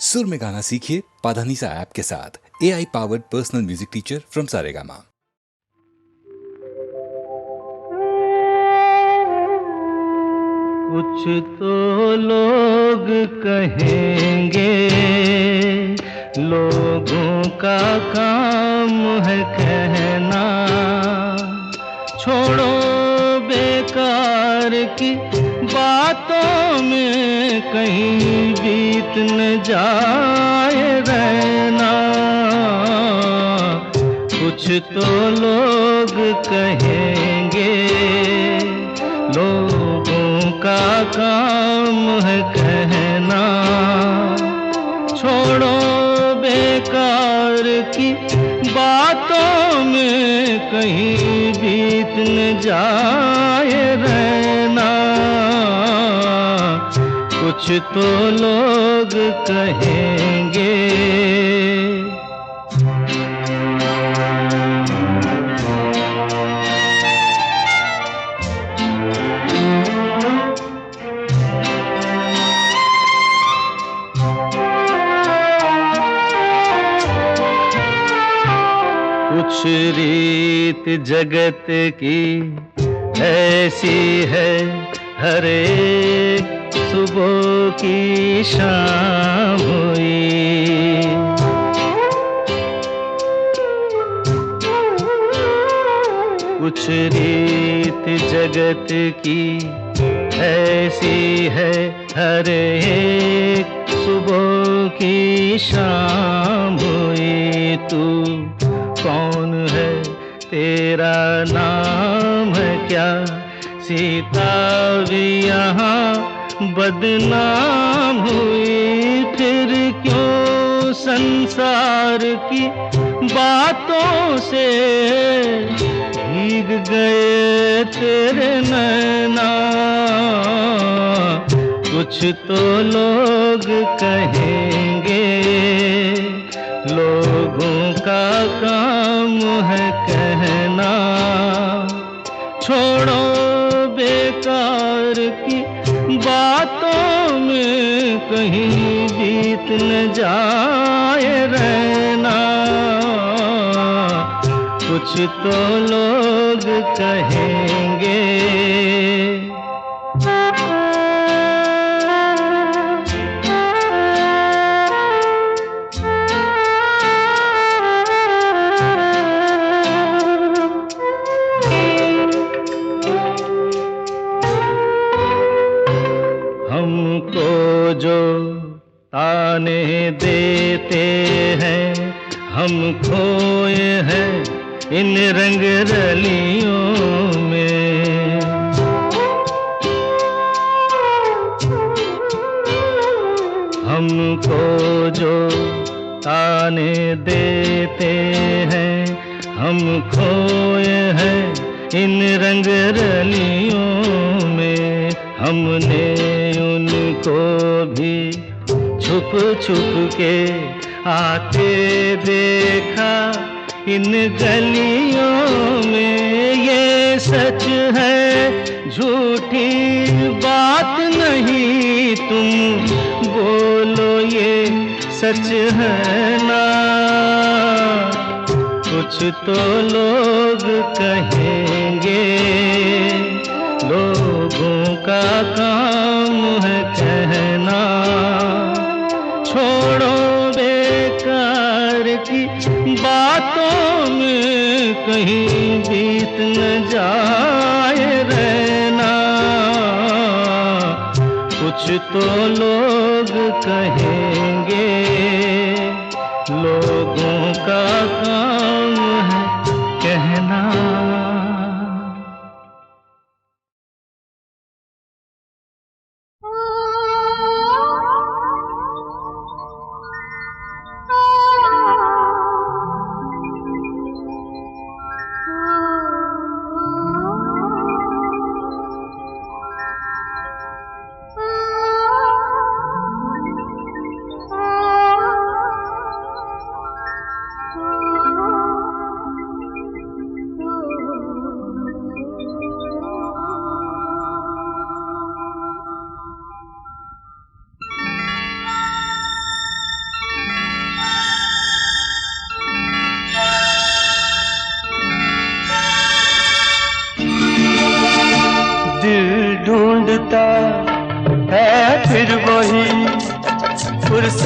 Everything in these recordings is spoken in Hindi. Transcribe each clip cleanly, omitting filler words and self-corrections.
सुर में गाना सीखिए पाधानीसा ऐप के साथ। AI powered personal music teacher from Saregama. कुछ तो लोग कहेंगे, लोगों का काम है कहना। छोड़ो बेकार की बातों में कहीं बीत न जाए रहना। कुछ तो लोग कहेंगे, लोगों का काम है कहना। छोड़ो बेकार की बातों में कहीं बीत न जाए रहना। कुछ तो लोग कहेंगे। कुछ रीत जगत की ऐसी है, हर एक सुबह की शाम हुई। कुछ रीत जगत की ऐसी है, हर एक सुबह की शाम हुई। तू कौन है, तेरा नाम है क्या? सीता भी यहाँ बदनाम हुई। फिर क्यों संसार की बातों से भीग गए तेरे नैना। कुछ तो लोग कहेंगे, लोगों का काम है कहना। छोड़ो बेकार की बातों में कहीं बीत न जाए रहना। कुछ तो लोग कहेंगे। हमको जो ताने देते हैं, हम खोए हैं इन रंग रलियों में। हमको जो ताने देते हैं, हम खोए हैं इन रंग रलियों में। हमने उनको भी छुप छुप के आते देखा इन गलियों में। ये सच है, झूठी बात नहीं, तुम बोलो ये सच है ना? कुछ तो लोग कहेंगे, लोगों का काम है कहना। छोड़ो बेकार की बातों में कहीं बीत न जाए रहना। कुछ तो लोग कहेंगे, लोगों का काम है कहना।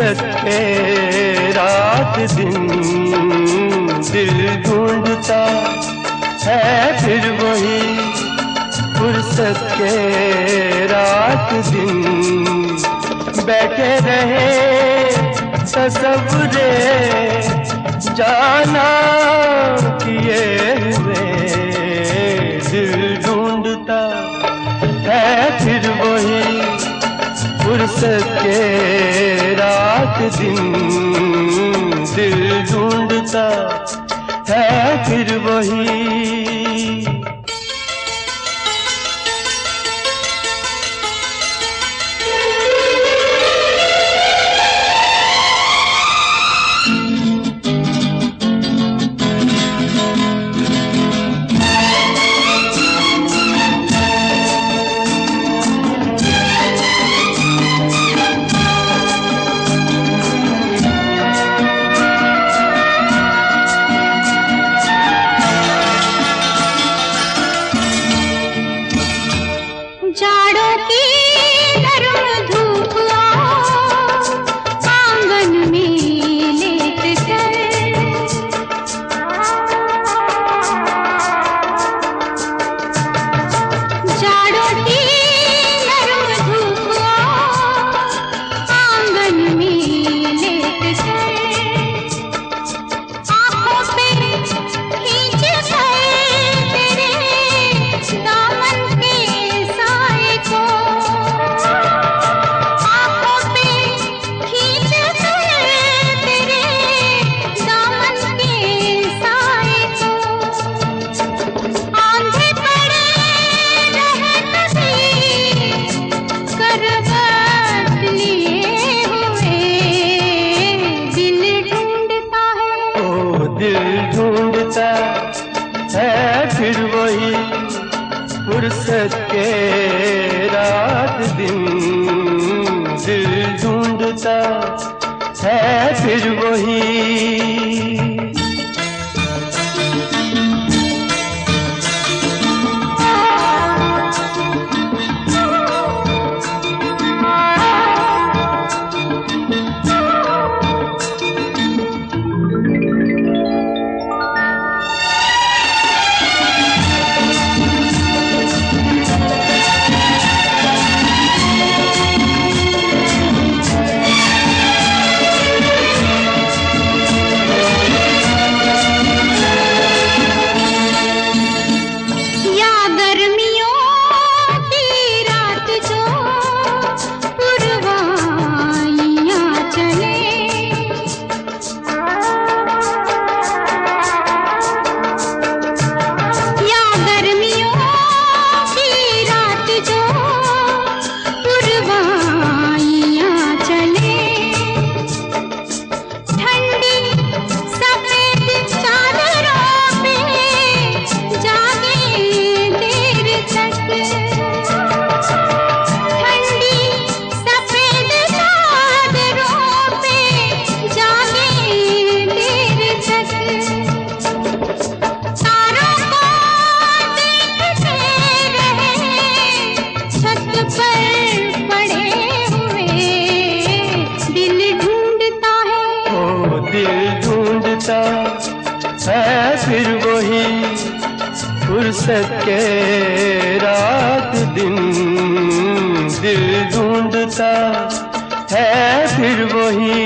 फुर्सत के रात दिन दिल ढूंढता है फिर वही फुर्सत के रात दिन बैठे रहे तसव्वुरे जाना किए हुए दिल ढूंढता है फिर वही फुर्सत के रात दिन दिल ढूंढता है फिर वही। जाड़ों की गर्म धूप आंगन में लेट कर जाड़ों की गर्म धूप आंगन में लेट कर आंखों पे खींच कर तेरे दामन के साए को आंखों पे खींच कर तेरे दामन के साए को आंधे पड़े रहत भी करवट लिए हुए दिल ढूंढता है। ओ दिल ढूंढता है फिर वही फुर्सत के रात दिन दिल ढूंढता है फिर वही। या गर्मियों की रात जो पुरवाइयां चले या गर्मियों की रात जो पुरवाइयां चले ठंडी सफेद चादरों पे जागे देर तक ठंडी सफेद चादरों पे जागे देर तक तारों को देखते रहे छत पर पड़े हुए दिल ढूंढता है। ओ दिल ढूंढता है फिर वही फुर्सत के रात दिन दिल ढूंढता है फिर वही।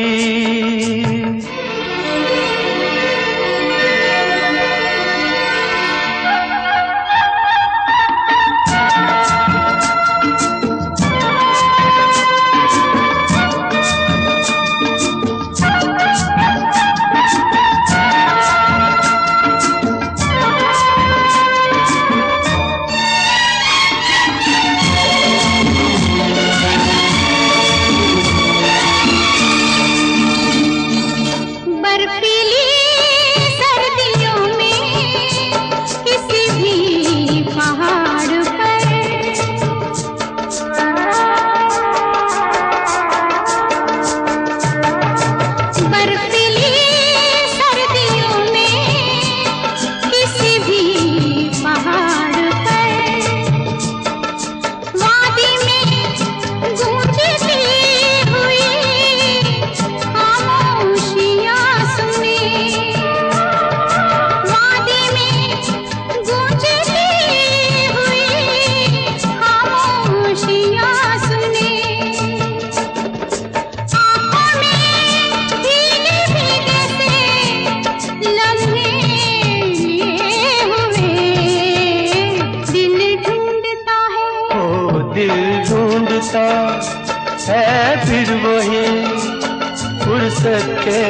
फुर्सत के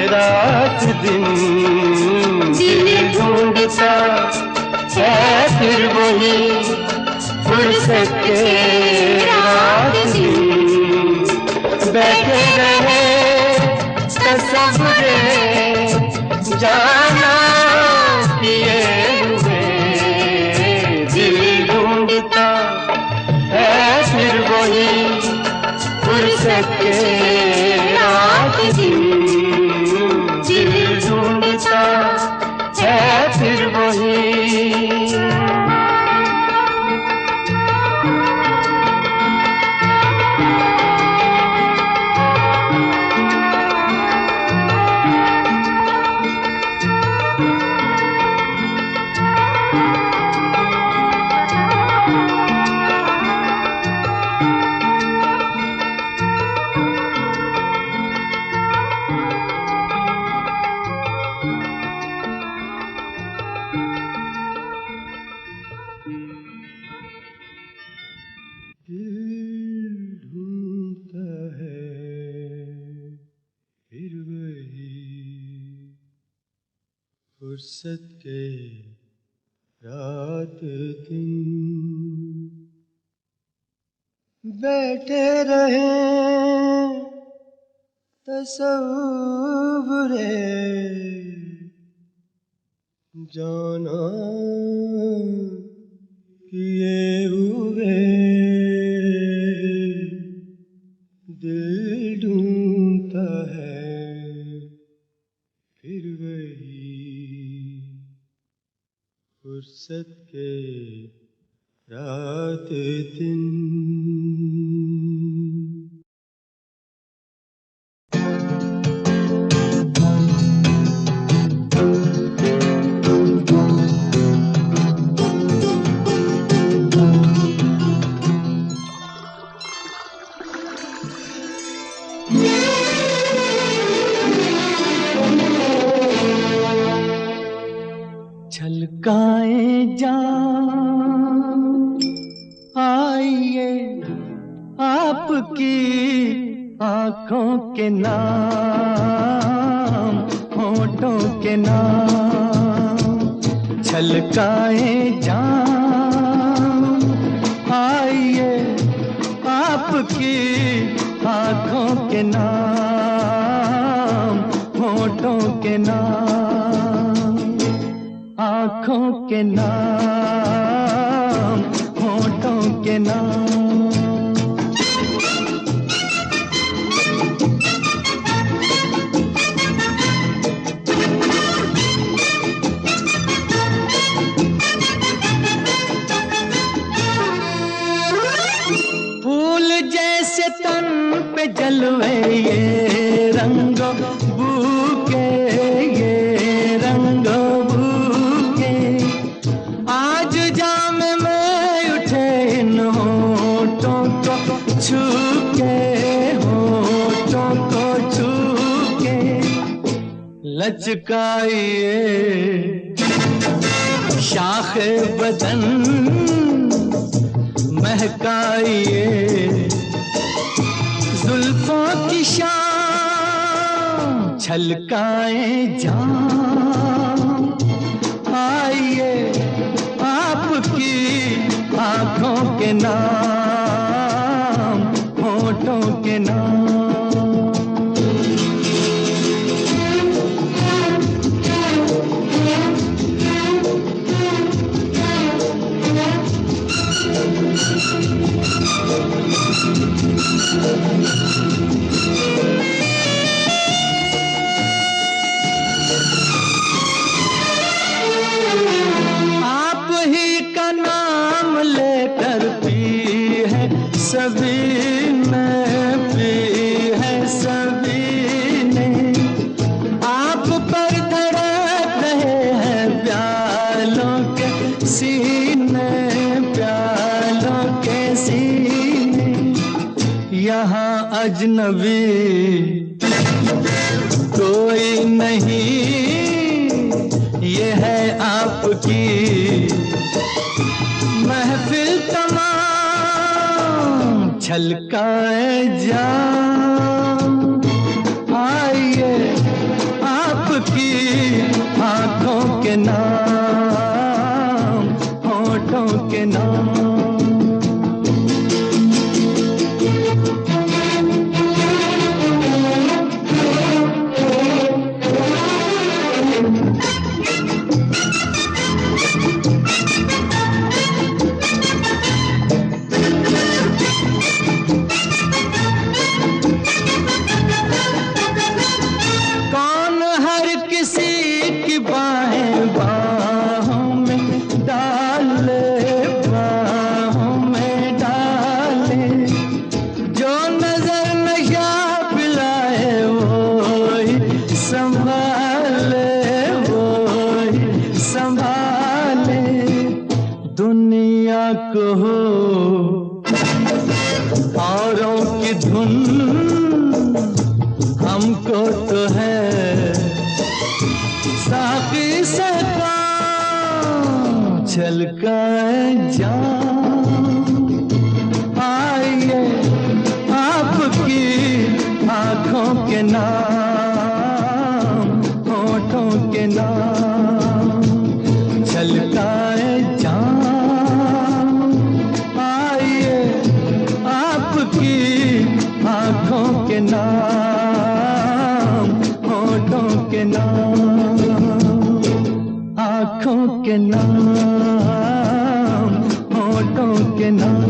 रात दिन दिल ढूंढता है फिर वही फुर्सत के रात दिन बैठे रहे तसव्वुरे जाना किए हुए दिल ढूंढता है फिर वही फुर्सत के रात दिन दिल ढूंढता है फिर वही फुर्सत के रात दिन बैठे रहे तसव्वुरे जाना किए हुए दिल ढूंढता है फिर वही फुर्सत के रात दिन छलकाए जान आइए आपकी आँखों के नाम होठों के नाम छलकाए जान आइए आपकी आँखों के नाम होठों के नाम आँखों के नाम होठों के नाम फूल जैसे तन पे जलवे ये रंग बूके ये रंग बूके आज जाम में उठे इन होठों को छू के होठों को छू के लचकाइए शाखे बदन महकाइए जुल्फों की शाम छलकाए जान आइए आपकी आँखों के नाम होठों के नाम आप ही का नाम लेकर पी है सभी ने पी है सभी ने आप पर धड़क रहे हैं प्यालों के सीने प्यालों के सीने यहाँ अजनबी कोई नहीं ये है आपकी महफिल तमाम छलकाए जान को हो औरों की धुन हमको तो है साकी से काम छलकाए जान। आइए आपकी आँखों के नाम होठों के नाम छलकाए जान। आइए आपकी आँखों के नाम होठों के नाम आँखों के नाम होठों के नाम।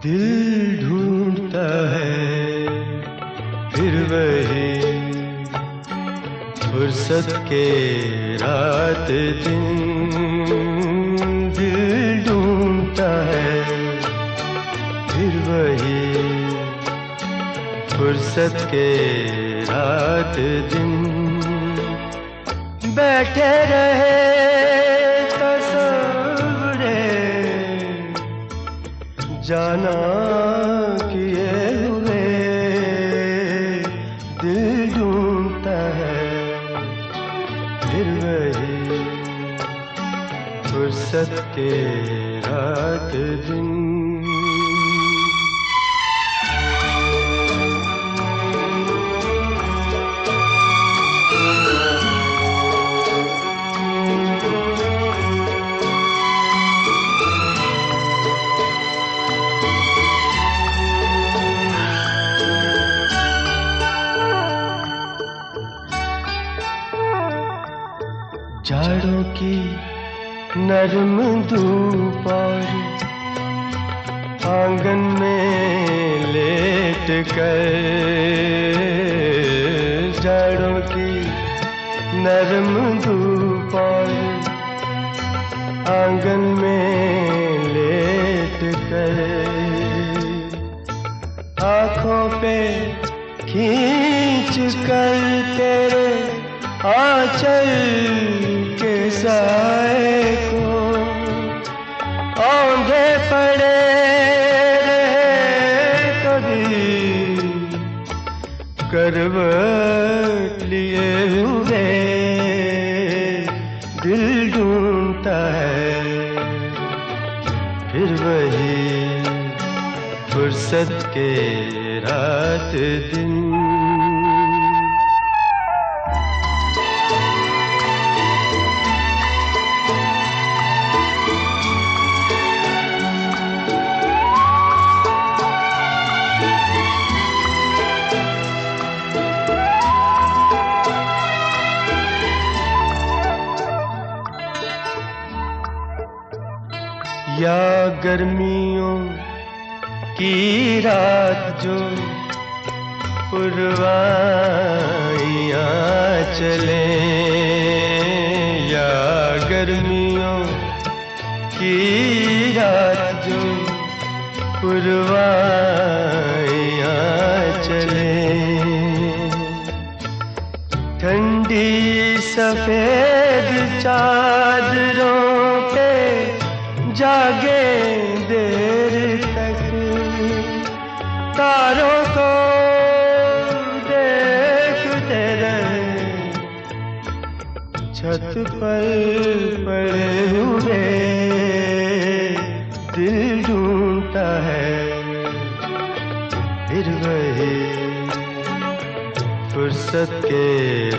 दिल ढूंढता है फिर वही फुर्सत के रात दिन। दिल ढूंढता है फिर वही फुर्सत के रात दिन। बैठे रहे तस्वुरे जाना किए हुए। दिल ढूंढता है फिर वही फुर्सत के रात दिन। जाड़ों की नरम धूप और आंगन में लेट कर। जाड़ों की नरम धूप और आंगन में लेट कर। आँखों पे खींच कर तेरे आंचल के साए को औंधे पड़े रहे कभी करवट लिए हुए। दिल ढूंढता है फिर वही फुर्सत के रात दिन। या गर्मियों की रात जो पुरवाइयाँ चले। या गर्मियों की रात जो पुरवाइयाँ चले। ठंडी सफेद चादरों पे जागे देर तक। तारों को छत पर पड़े हुए दिल ढूंढता है फिर वही फुर्सत के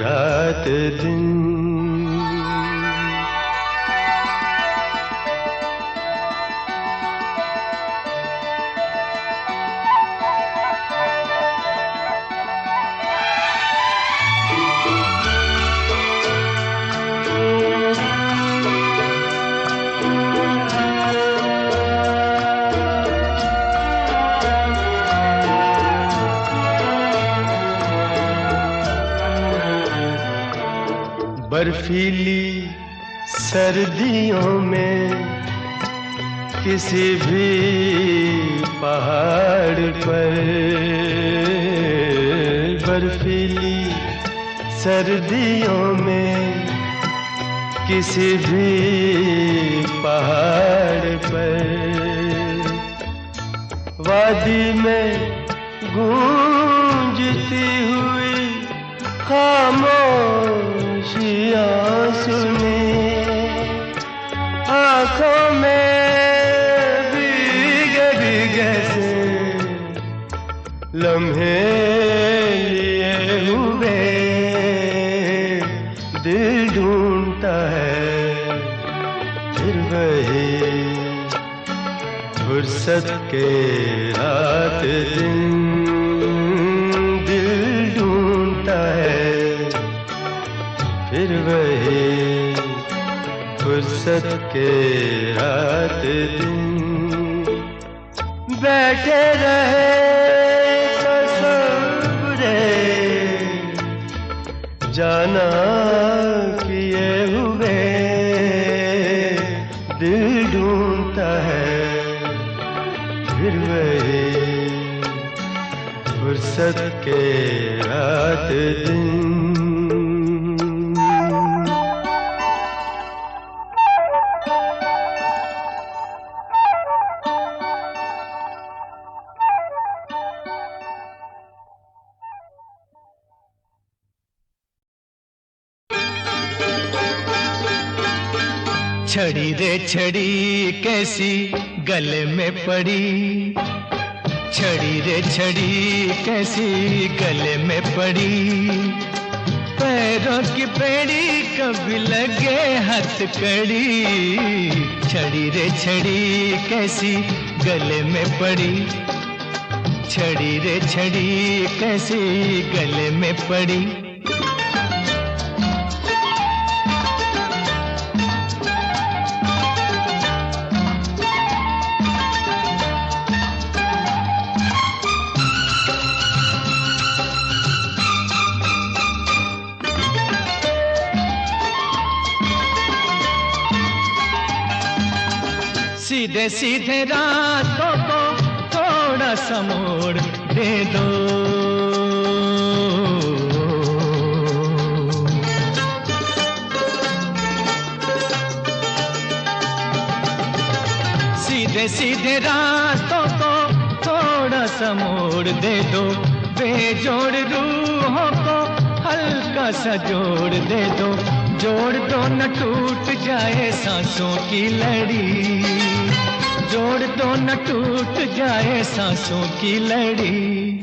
रात दिन। बर्फीली सर्दियों में किसी भी पहाड़ पर, बर्फीली सर्दियों में किसी भी पहाड़ पर, वादी में गूंजती हुई खामोशियां सुने, आँखों में भीगे भीगे से लम्हे लिए हुए दिल ढूंढता है फिर वही फुर्सत के रात दिन। दिल ढूंढता है फिर वही फुर्सत के रात दिन। बैठे रहे तसव्वुरे जाना किए हुए दिल ढूंढता है फिर वही फुर्सत के रात दिन। छड़ी रे छड़ी कैसी गले में पड़ी, छड़ी रे छड़ी कैसी गले में पड़ी, पैरों की बेड़ी कभी लगे हथकड़ी, छड़ी रे छड़ी कैसी गले में पड़ी, छड़ी रे छड़ी कैसी गले में पड़ी। सीधे सीधे रातों को थोड़ा सा मोड़ दे दो, सीधे सीधे रातों को थोड़ा सा मोड़ दे दो, बेजोड़ रूहों को हल्का सा जोड़ दे दो, जोड़ दो न टूट जाए सांसों की लड़ी, जोड़ दो न टूट जाए सांसों की लड़ी।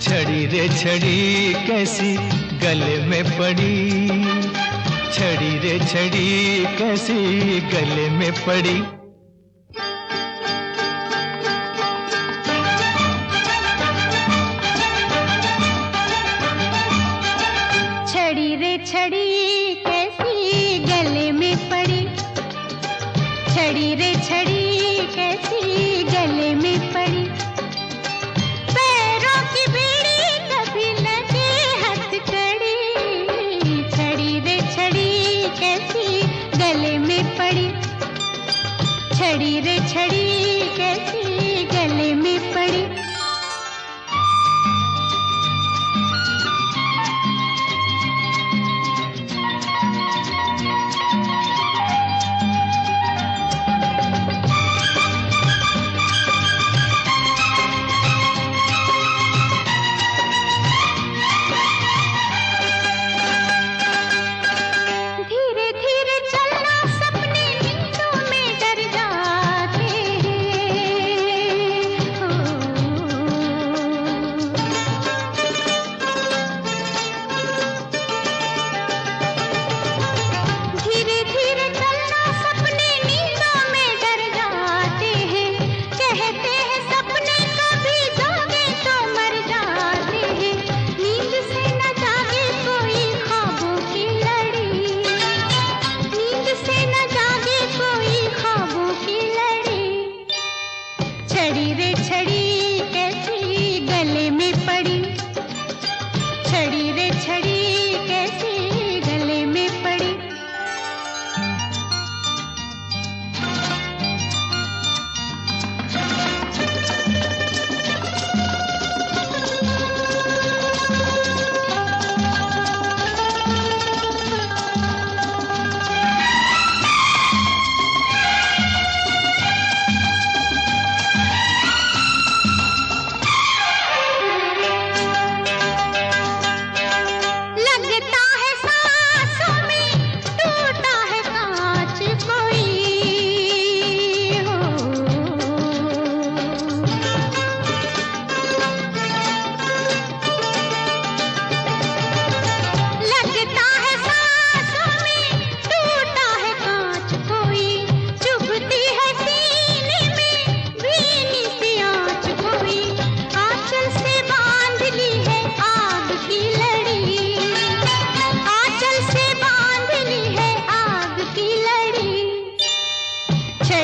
छड़ी रे छड़ी कैसी गले में पड़ी, छड़ी रे छड़ी कैसी गले में पड़ी। छड़ी रे छड़ी कैसी गले में पड़ी, छड़ी रे छड़ी कैसी गले में पड़ी, पैरों की बेड़ी कभी लगे हथकड़ी, छड़ी रे छड़ी कैसी गले में पड़ी, छड़ी रे छड़ी कैसी गले में पड़ी।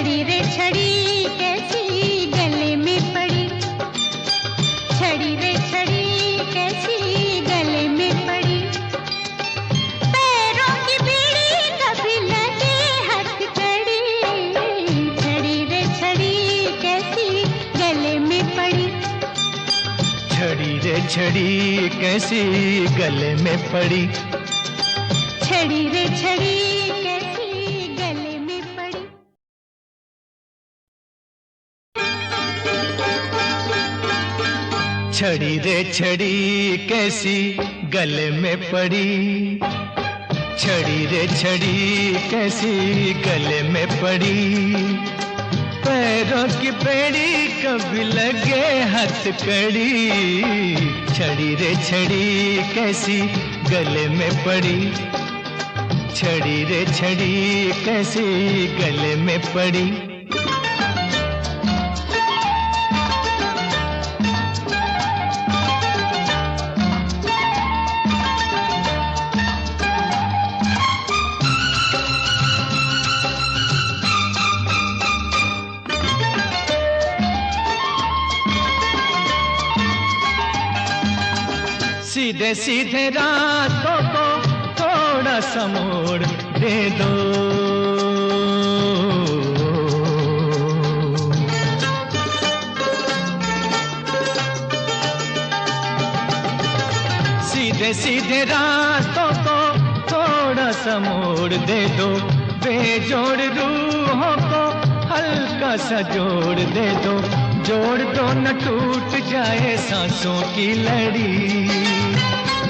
छड़ी रे छड़ी कैसी गले में पड़ी, छड़ी रे छड़ी कैसी गले में पड़ी। पैरों की बीड़ी कभी लगे हथकड़ी, छड़ी रे छड़ी कैसी गले में पड़ी। छड़ी रे छड़ी कैसी गले में पड़ी, छड़ी रे छड़ी कैसी गले में पड़ी। छड़ी रे छड़ी कैसी गले में पड़ी, छड़ी रे छड़ी कैसी गले में पड़ी। पैरों की बेड़ी कभी लगे हथकड़ी, छड़ी रे छड़ी कैसी गले में पड़ी, छड़ी रे छड़ी कैसी गले में पड़ी। सीधे सीधे रातों को थोड़ा सा मोड़ दे दो, सीधे सीधे रातों को थोड़ा सा मोड़ दे दो। बेजोड़ रूहों को हल्का सा जोड़ दे दो, जोड़ दो न टूट जाए सांसों की लड़ी,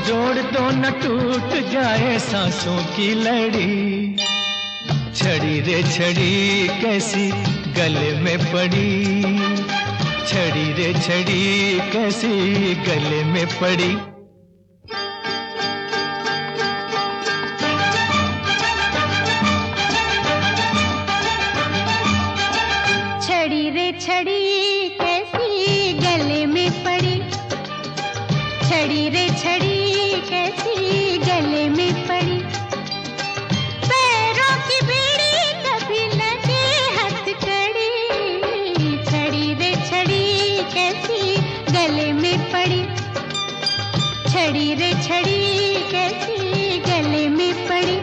जोड़ दो न टूट जाए सांसों की लड़ी। छड़ी रे छड़ी कैसी गले में पड़ी, छड़ी रे छड़ी कैसी गले में पड़ी। छड़ी रे छड़ी कैसी गले में पड़ी, छड़ी रे छड़ी कैसी गले में पड़ी। पैरों की बीड़ी कभी लगे हथकड़ी, छड़ी रे छड़ी कैसी गले में पड़ी, छड़ी रे छड़ी कैसी गले में पड़ी।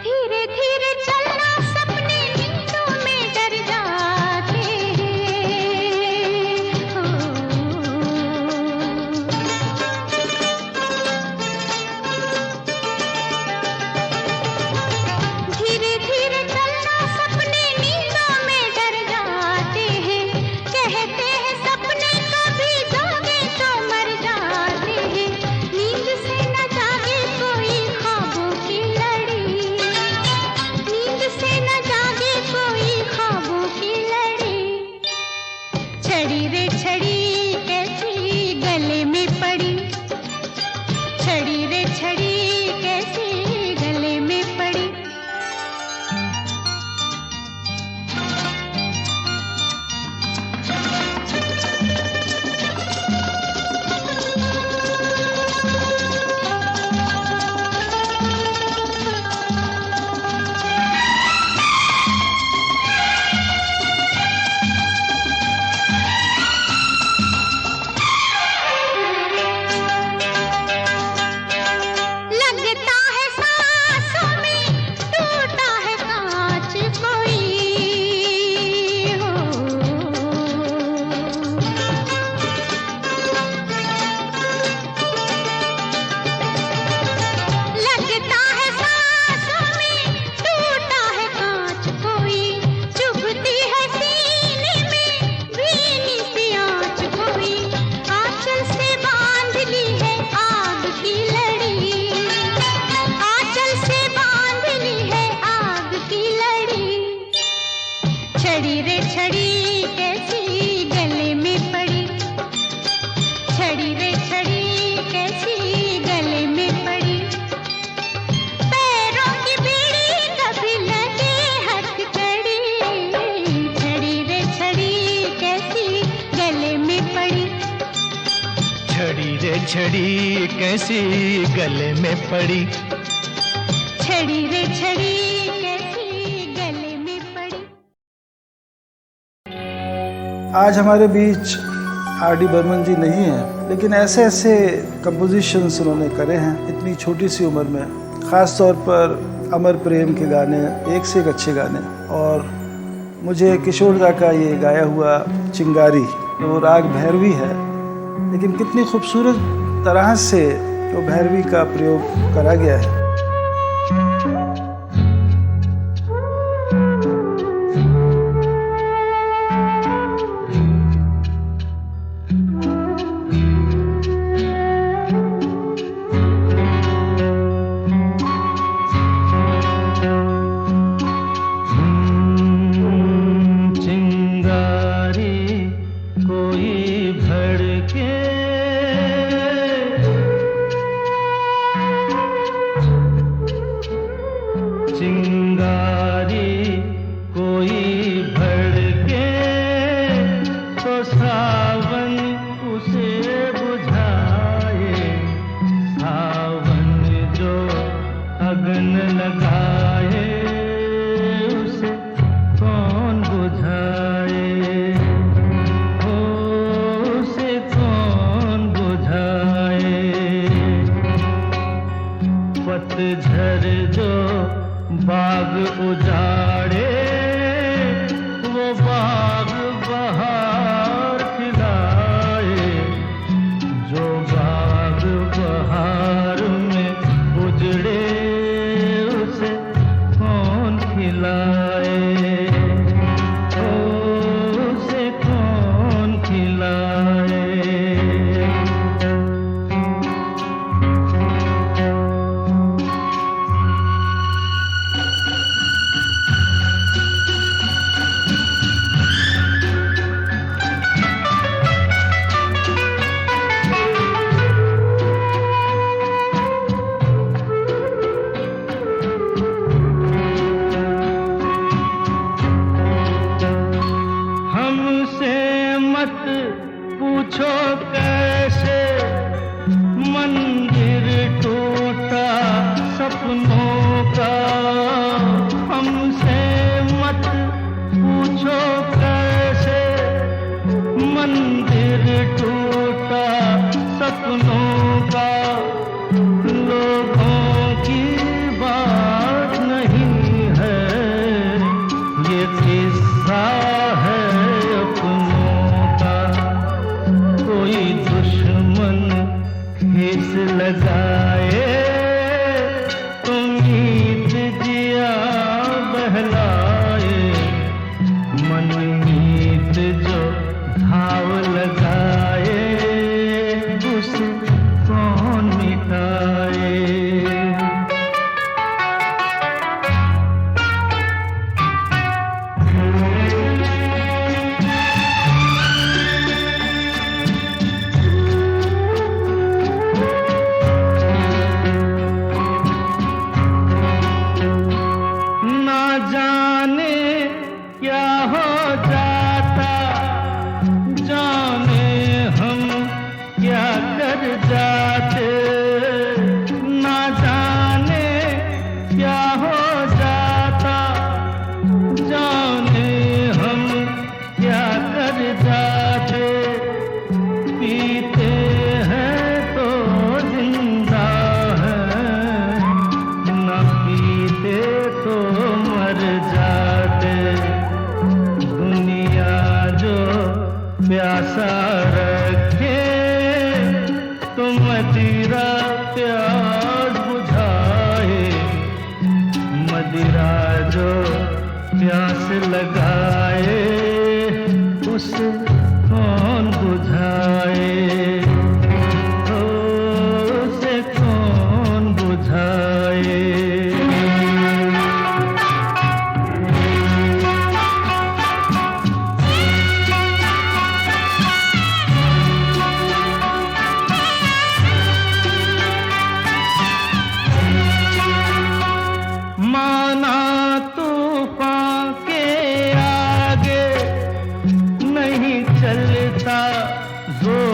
धीरे धीरे चलना सपने नींदों में डर जाते हैं, धीरे धीरे चलना सपने नींदों में डर जाते हैं। कहते हैं सपने कभी जागे तो मर जाते हैं, नींद से न जागे कोई ख्वाबों की लड़ी, नींद से न जागे कोई ख्वाबों की लड़ी। छड़ी रे छड़ी कैसी गले में पड़ी, छड़ी रे छड़ी कैसी गले में पड़ी। छड़ी कैसी गले में पड़ी, छड़ी रे छड़ी कैसी गले में पड़ी। आज हमारे बीच आर.डी. बर्मन जी नहीं हैं, लेकिन ऐसे ऐसे कंपोजिशंस उन्होंने करे हैं इतनी छोटी सी उम्र में। ख़ास तौर पर अमर प्रेम के गाने, एक से एक अच्छे गाने। और मुझे किशोर दा का ये गाया हुआ चिंगारी, वो राग भैरवी है, लेकिन कितनी खूबसूरत तरह से वो भैरवी का प्रयोग करा गया है। चलता जोर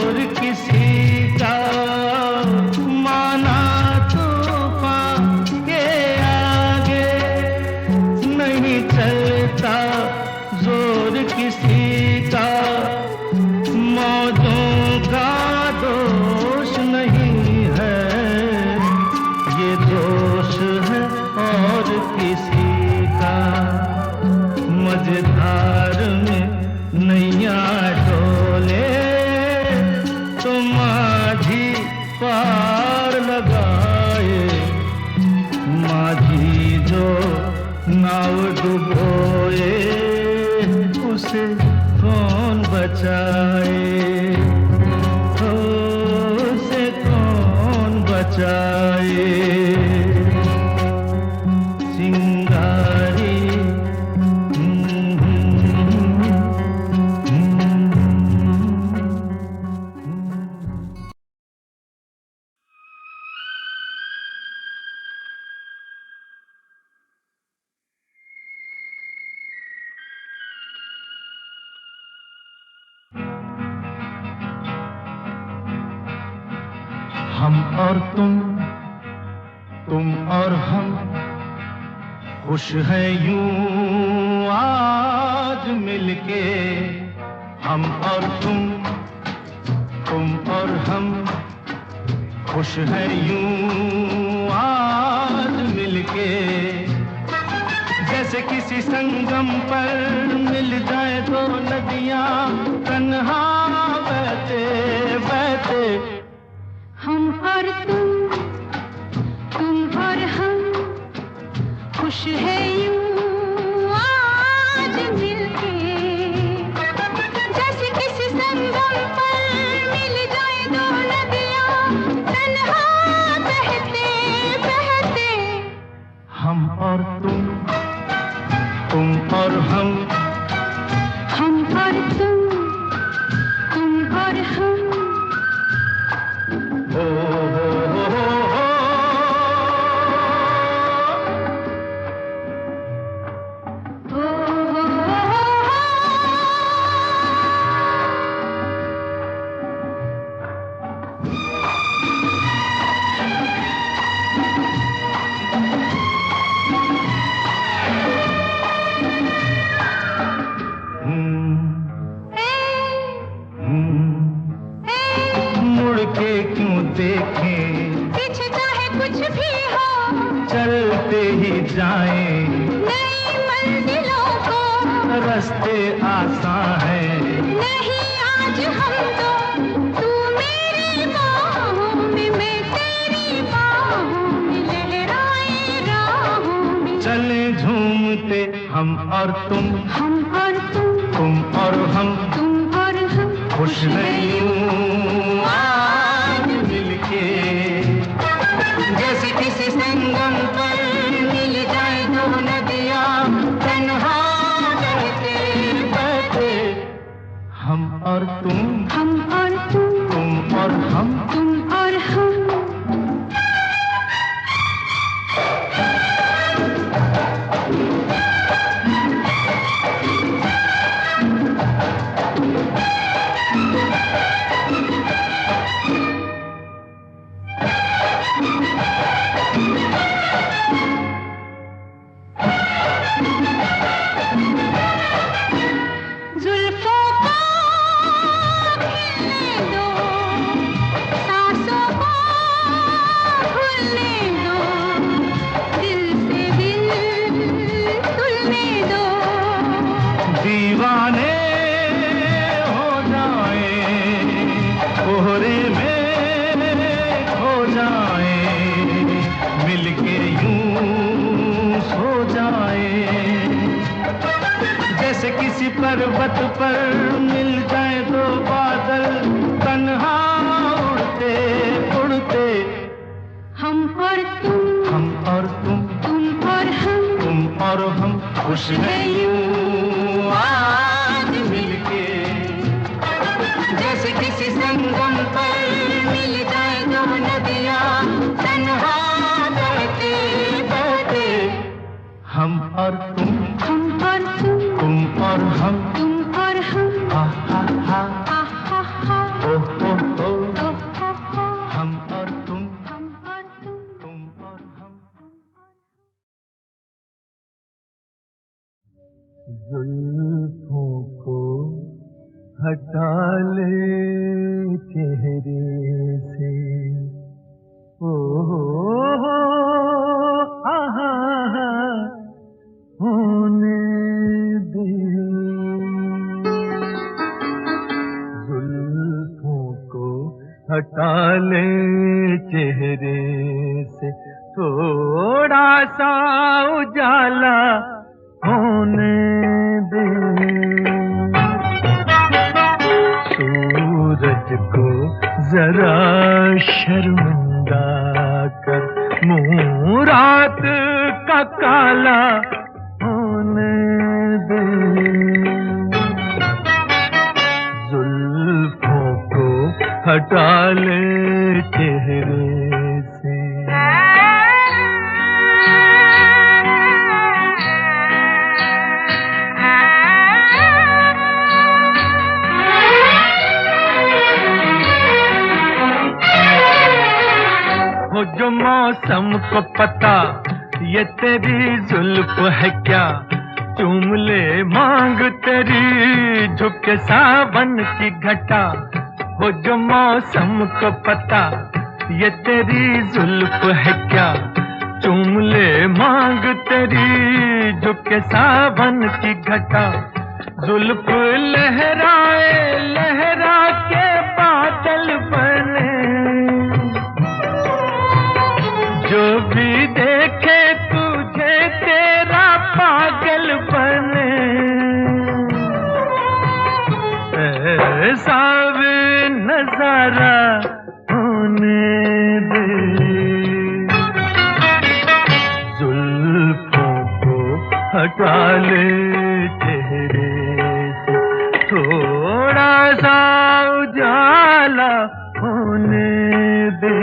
पार लगाए, माझी जो नाव डुबोए उसे कौन बचाए, हो उसे कौन बचाए। चिंगारी हम और तुम और हम, खुश है यूं आज मिलके। हम और तुम और हम, खुश है यूं आज मिलके। जैसे किसी संगम पर मिल जाए दो नदियां तन्हा बहते बहते। हम और तुम और हम, खुश है यूं आज मिलके। जैसे किसी संगम पर मिल जाए दो नदियां तन्हा बहते बहते। हम और तुम और हम, हम और तुम और हम। हो मुड़ के क्यों देखें, पीछे चाहे कुछ भी हो, चलते ही जाएं। नई मंजिलों को रास्ते आसान हैं, नहीं आज हम तो। तू मेरी बाहों में, मैं तेरी बाहों में, लहराए राहों में। चले झूमते हम और तुम और हम, तुम और हम, खुश है यूं आज मिलके। जैसे किसी संगम पर मिल जाए दो नदियां तन्हा बहते बहते। हम और तुम और हम, तुम और हम। जुल्फों को खिलने दो, सांसों को भूलने दो, दिल से दिल तुलने दो। दीवाने हो जाए, कोहरे में खो जाए, मिलके यूं सो जाए। जैसे किसी पर्वत पर मिल जाए दो बादल तन्हा उड़ते उड़ते। हम और तुम और हम, खुश है यूं आज मिलके। जैसे किसी संगम पर मिल जाए दो नदियां तन्हा बहते बहते। हम और तुम और हम, हा हा हा, ओ हो हो। हम और तुम और हम। जुल्फों को हटा ले चेहरे से, ओ हो आहा होने दे। जुल्फों को हटा ले ले चेहरे से, थोड़ा सा उजाला होने दे। सूरज को जरा शर्मिंदा कर, मुँह रात का काला होने दे। जुल्फों को हटा ले चेहरे से, हो जो मौसम को पता ये तेरी जुल्फ है क्या, चूम ले मांग तेरी झुके सावन की घटा। हो जो मौसम को पता ये तेरी जुल्फ है क्या, चूम ले मांग तेरी झुके सावन की घटा। जुल्फ लहराए लहरा के बादल बने, जो भी देखे तुझे तेरा पागल बने। ऐसा भी नजारा होने दे। जुल्फों को हटा ले चेहरे से, थोड़ा सा उजाला होने दे।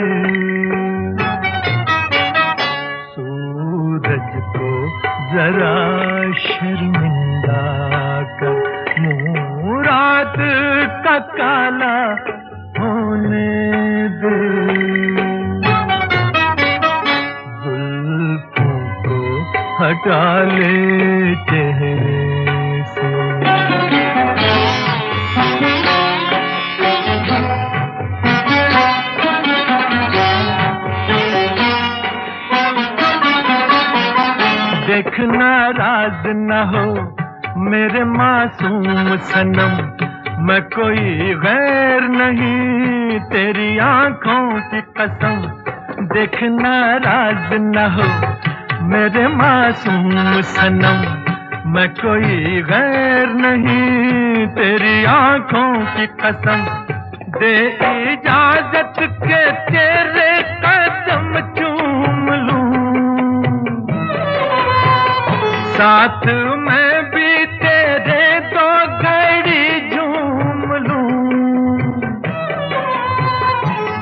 सूरज को जरा शर्मिंदा कर, मुँह रात का काला होने दे। जुल्फों को हटा ले चेहरे से। देख नाराज न हो मेरे मासूम सनम, मैं कोई गैर नहीं तेरी आंखों की कसम। देख नाराज न हो मेरे मासूम सनम, मैं कोई गैर नहीं तेरी आंखों की कसम। दे इजाजत के तेरे कदम चूम लूं, साथ मैं भी तेरे दो घड़ी झूम लूं।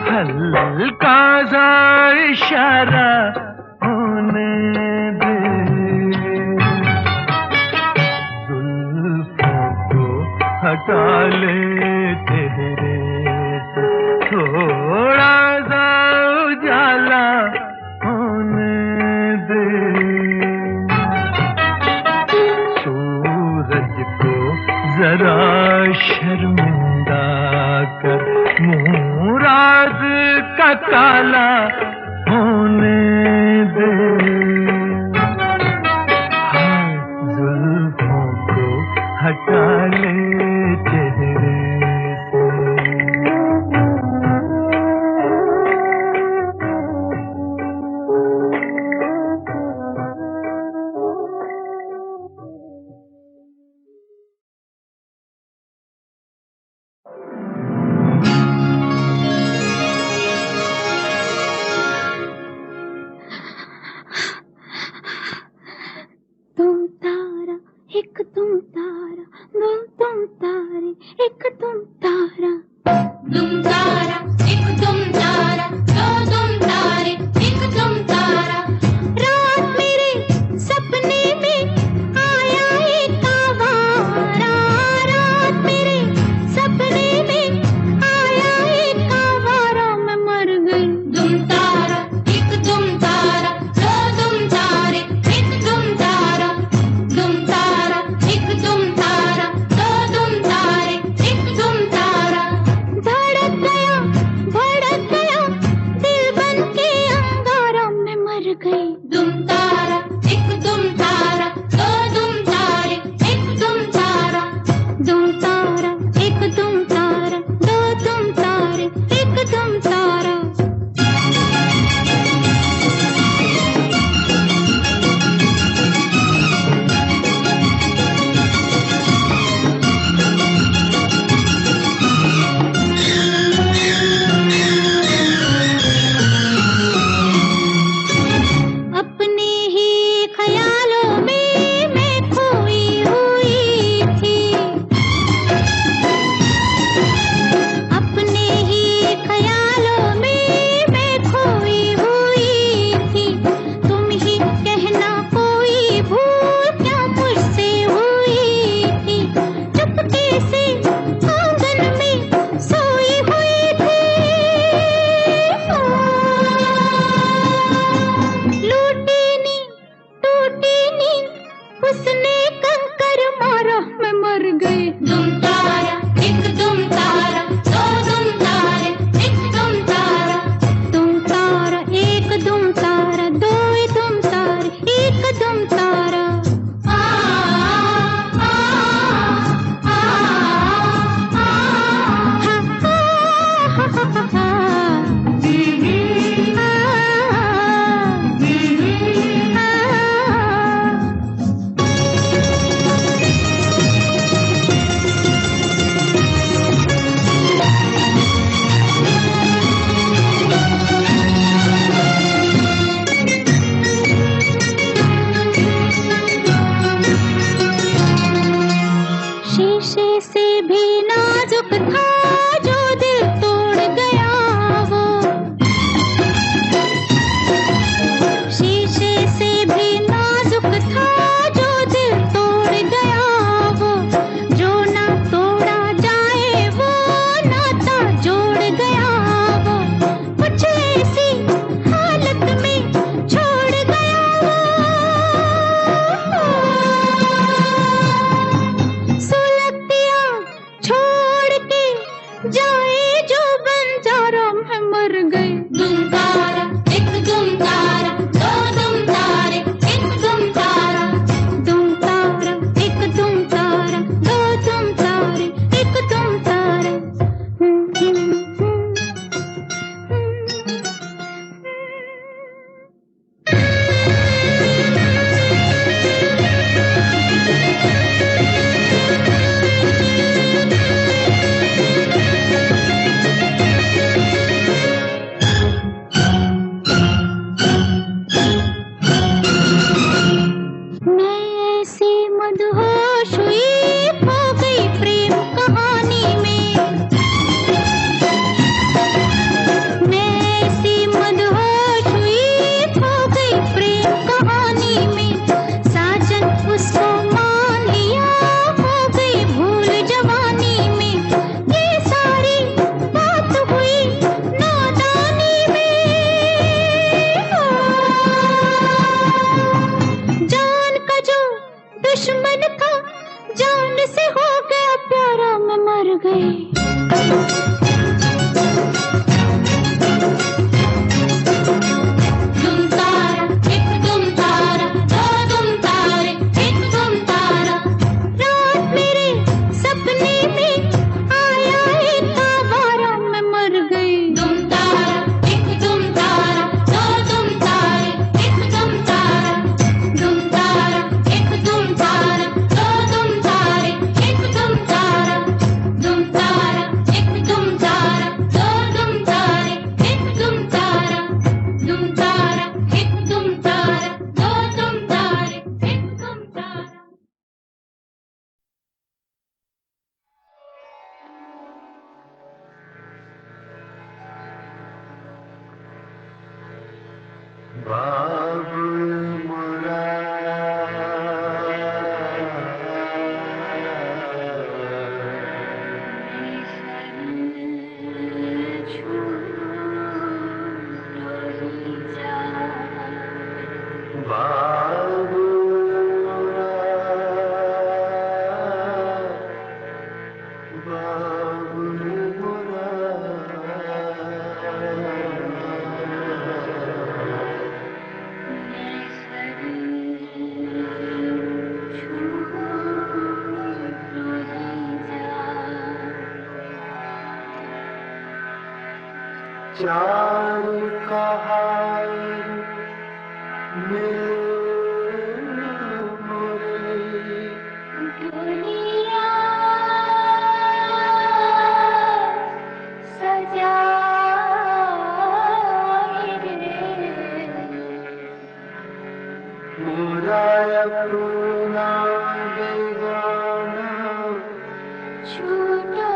हल्का सा इशारा होने दे। जुल्फों को हटा ले चेहरे से, थोड़ा सा उजाला होने दे। जरा शर्मिंदा कर, मुँह रात का काला होने दे। हाँ, जुल्फों को हटा ले चेहरे से। ऐसी हालत में छोड़ गया वो। सुलगतिया छोड़ के जाए जो बंजारा में मर गए। दुम तारा एक दुम तारा दो दुम तारे एक दुम तारा। दुम तारा एक दुम तारा दो दुम तारे एक दुम तारा। मैं ऐसी मदहोश हुई खो गई प्रेम कहानी में। मैं ऐसी मदहोश हुई खो गई प्रेम कहानी में। साजन उसको मान लिया हो गई भूल जवानी में। ये सारी बात हुई नादानी में। जान का जो दुश्मन था जान से हो गया प्यारा में मर गई। दुम तारा एक दुम तारा दो दुम तारे एक दुम तारा। रात मेरे सपने में आया एक आवारा में मर गई। दुम तारा एक दुम तारा दो दुम तारे एक दुम तारा। दुम तारा एक दुम तारा दो दुम तारे एक दुम तारा। दुम तारा एक दुम तारा दो दुम तारे एक दुम तारा। दुम तारा एक दुम तारा दो दुम तारे एक दुम तारा। बाबुल मोरा बाबुल मोरा बाबुल मोरा चार कहार में मोरे दुनिया सजाए रे। मोरा अपना बेगाना छूटो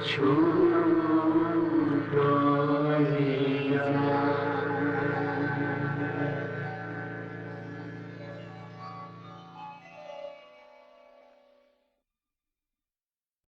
छू